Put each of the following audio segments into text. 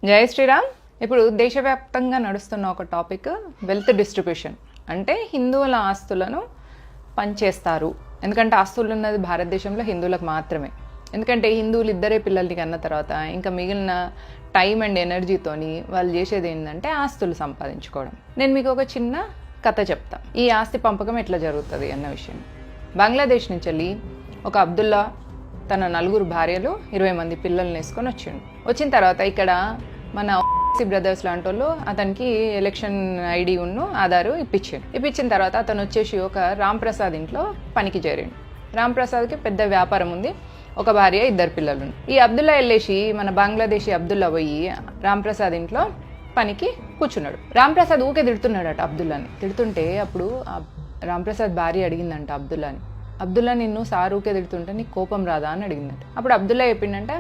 జై శ్రీరామ్. ఇప్పుడు దేశవ్యాప్తంగా నడుస్తున్న ఒక టాపిక్ వెల్త్ డిస్ట్రిబ్యూషన్. అంటే హిందువుల ఆస్తులను పంచేస్తారు. ఎందుకంటే ఆస్తులు ఉన్నది భారతదేశంలో హిందువులకు మాత్రమే. ఎందుకంటే హిందువులు ఇద్దరే పిల్లల్ని కన్న తర్వాత ఇంకా మిగిలిన టైం అండ్ ఎనర్జీతోని వాళ్ళు చేసేది ఏంటంటే ఆస్తులు సంపాదించుకోవడం. నేను మీకు ఒక చిన్న కథ చెప్తా, ఈ ఆస్తి పంపకం ఎట్లా జరుగుతుంది అన్న విషయం. బంగ్లాదేశ్ నుంచి వెళ్ళి ఒక అబ్దుల్లా తన 9 భార్యలు 20 మంది పిల్లల్ని వేసుకొని వచ్చిన తర్వాత ఇక్కడ మన బ్రదర్స్ లాంటి వాళ్ళు అతనికి ఎలక్షన్ ఐడి ఆధారు ఇప్పించిన తర్వాత అతను వచ్చేసి ఒక రామ్ ప్రసాద్ ఇంట్లో పనికి చేరిండు. రామ్ ప్రసాద్కి పెద్ద వ్యాపారం ఉంది, ఒక భార్య 2 పిల్లలు. ఈ అబ్దుల్లా వెళ్ళేసి మన బంగ్లాదేశీ అబ్దుల్లా పోయి రామ్ ప్రసాద్ ఇంట్లో పనికి కూర్చున్నాడు. రామ్ ప్రసాద్ ఊకే తిడుతున్నాడట అబ్దుల్లాని. తిడుతుంటే అప్పుడు రామ్ ప్రసాద్ భార్య అడిగిందంట అబ్దుల్లా నిన్ను సార్ ఊకే తిడుతుంటే నీకు కోపం రాదా అని అడిగిందంట. అప్పుడు అబ్దుల్లా చెప్పిందంటే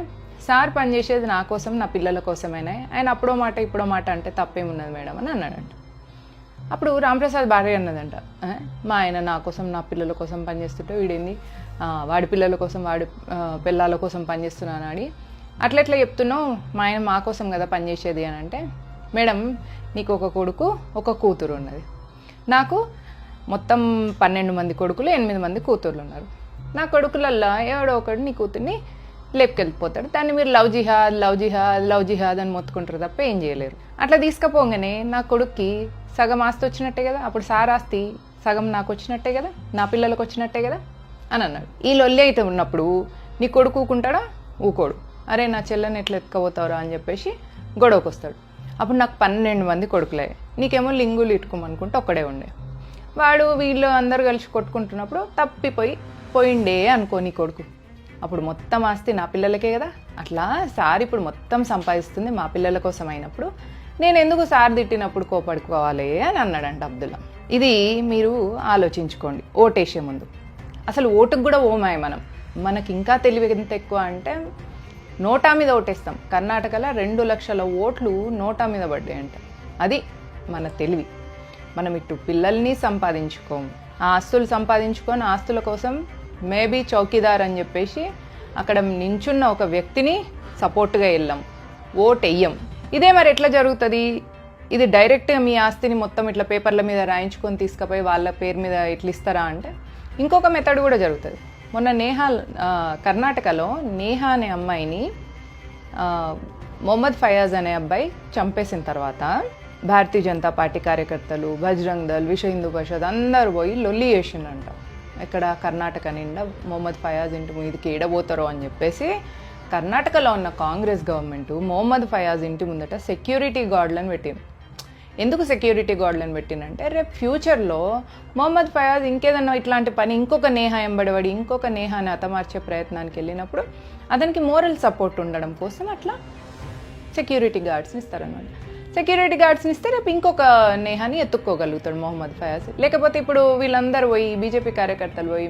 సార్ పనిచేసేది నా కోసం నా పిల్లల కోసమైనా, ఆయన అప్పుడో మాట ఇప్పుడో మాట అంటే తప్పేమున్నది మేడం అని అన్నాడంట. అప్పుడు రాంప్రసాద్ భార్య అన్నదంట, మా ఆయన నా కోసం నా పిల్లల కోసం పనిచేస్తుంటే వీడేంది వాడి పిల్లల కోసం వాడి పిల్లల కోసం పనిచేస్తున్నాను అని అట్లెట్లా చెప్తున్నావు, మా ఆయన మా కోసం కదా పనిచేసేది అని అంటే, మేడం నీకు ఒక కొడుకు ఒక కూతురు ఉన్నది, నాకు మొత్తం 12 మంది కొడుకులు 8 మంది కూతుర్లు ఉన్నారు. నా కొడుకులల్లా ఎవడో ఒకడు నీ కూతుర్ని లేపుకెళ్ళిపోతాడు, దాన్ని మీరు లవ్ జిహాద్ అని మొత్తుకుంటారు తప్ప ఏం చేయలేరు. అట్లా తీసుకుపోగానే నా కొడుక్కి సగం ఆస్తి వచ్చినట్టే కదా, అప్పుడు సార్ ఆస్తి సగం నాకు వచ్చినట్టే కదా, నా పిల్లలకు వచ్చినట్టే కదా అని అన్నాడు. ఈ లొల్లి అయితే ఉన్నప్పుడు నీ కొడుకు ఊకుంటాడా? ఊకోడు. అరే నా చెల్లెని ఎట్లా ఎత్తుకపోతావురా అని చెప్పేసి గొడవకు వస్తాడు. అప్పుడు నాకు 12 మంది కొడుకులే, నీకేమో లింగులు ఇట్టుకోమనుకుంటే ఒక్కడే ఉండే. వాడు వీళ్ళు అందరు కలిసి కొట్టుకుంటున్నప్పుడు పోయిండే అనుకో నీ కొడుకు, అప్పుడు మొత్తం ఆస్తి నా పిల్లలకే కదా. అట్లా సార్ ఇప్పుడు మొత్తం సంపాదిస్తుంది మా పిల్లల కోసం అయినప్పుడు నేను ఎందుకు సార్ తిట్టినప్పుడు కోపడుకోవాలి అని అన్నాడంట అబ్దుల్లా. ఇది మీరు ఆలోచించుకోండి ఓటేసే ముందు. అసలు ఓటుకు కూడా ఓమాయి మనకి ఇంకా తెలివి ఎంత ఎక్కువ అంటే నోటా మీద ఓటేస్తాం. కర్ణాటకలో 2 లక్షల ఓట్లు నోటా మీద పడ్డాయంట. అది మన తెలివి. మనం ఇటు పిల్లల్ని సంపాదించుకోము, ఆస్తులు సంపాదించుకొని ఆస్తుల కోసం మేబీ చౌకీదార్ అని చెప్పేసి అక్కడ నించున్న ఒక వ్యక్తిని సపోర్ట్గా వెళ్ళాం, ఓట్ వెయ్యం. ఇదే మరి ఎట్లా జరుగుతుంది? ఇది డైరెక్ట్గా మీ ఆస్తిని మొత్తం ఇట్లా పేపర్ల మీద రాయించుకొని తీసుకుపోయి వాళ్ళ పేరు మీద ఇట్లా ఇస్తారా అంటే ఇంకొక మెథడ్ కూడా జరుగుతుంది. మొన్న కర్ణాటకలో నేహా అనే అమ్మాయిని మొహమ్మద్ ఫయాజ్ అనే అబ్బాయి చంపేసిన తర్వాత భారతీయ జనతా పార్టీ కార్యకర్తలు, బజరంగ్ దళ్, విశ్వ హిందూ పరిషత్ అందరూ పోయి లొల్లి చేసిండంట. ఇక్కడ కర్ణాటక నిండా మొహమ్మద్ ఫయాజ్ ఇంటి మీదకి ఏడబోతారో అని చెప్పేసి కర్ణాటకలో ఉన్న కాంగ్రెస్ గవర్నమెంట్ మొహమ్మద్ ఫయాజ్ ఇంటి ముందట సెక్యూరిటీ గార్డులను పెట్టింది. ఎందుకు సెక్యూరిటీ గార్డులను పెట్టిందంటే రేపు ఫ్యూచర్లో మొహమ్మద్ ఫయాజ్ ఇంకేదన్నా ఇట్లాంటి పని ఇంకొక నేహా ఎంబడిపడి ఇంకొక నేహాని హతమార్చే ప్రయత్నానికి వెళ్ళినప్పుడు అతనికి మోరల్ సపోర్ట్ ఉండడం కోసం అట్లా సెక్యూరిటీ గార్డ్స్ని ఇస్తారనమాట. సెక్యూరిటీ గార్డ్స్ని ఇస్తే రేపు ఇంకొక నేహాని ఎత్తుక్కోగలుగుతాడు మొహమ్మద్ ఫయాజ్. లేకపోతే ఇప్పుడు వీళ్ళందరూ పోయి బీజేపీ కార్యకర్తలు పోయి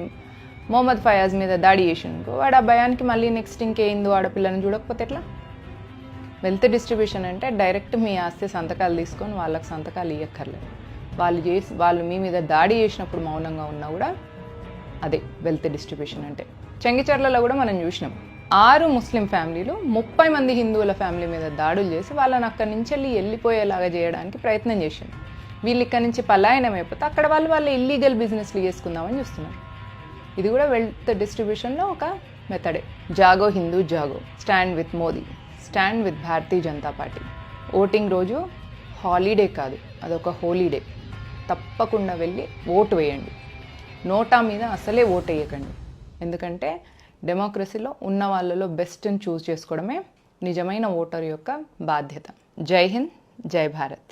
మొహమ్మద్ ఫయాజ్ మీద దాడి చేసినుకో వాడు ఆ భయానికి మళ్ళీ నెక్స్ట్ ఇంకేందో ఆడపిల్లని చూడకపోతే ఎట్లా? వెల్త్ డిస్ట్రిబ్యూషన్ అంటే డైరెక్ట్ మీ ఆస్తి సంతకాలు తీసుకొని వాళ్ళకి సంతకాలు ఇవ్వక్కర్లేదు. వాళ్ళు మీ మీద దాడి చేసినప్పుడు మౌనంగా ఉన్నా కూడా అదే వెల్త్ డిస్ట్రిబ్యూషన్ అంటే. చెంగిచెర్లలో కూడా మనం చూసినాం 6 ముస్లిం ఫ్యామిలీలు 30 మంది హిందువుల ఫ్యామిలీ మీద దాడులు చేసి వాళ్ళని అక్కడి నుంచి వెళ్ళిపోయేలాగా చేయడానికి ప్రయత్నం చేసింది. వీళ్ళు ఇక్కడి నుంచి పలాయనం అయిపోతే అక్కడ వాళ్ళు ఇల్లీగల్ బిజినెస్లు చేసుకుందామని చూస్తున్నారు. ఇది కూడా వెల్త్ డిస్ట్రిబ్యూషన్లో ఒక మెథడే. జాగో హిందూ జాగో, stand with Modi, stand with Bharatiya Janata party. Voting రోజు హాలిడే కాదు, అదొక హోలీడే. తప్పకుండా వెళ్ళి ఓటు వేయండి. నోటా మీద అసలే ఓటు వేయకండి. ఎందుకంటే డెమోక్రసీలో ఉన్న వాళ్ళలో బెస్ట్ని చూస్ చేసుకోవడమే నిజమైన ఓటర్ యొక్క బాధ్యత. జై హింద్, జై భారత్.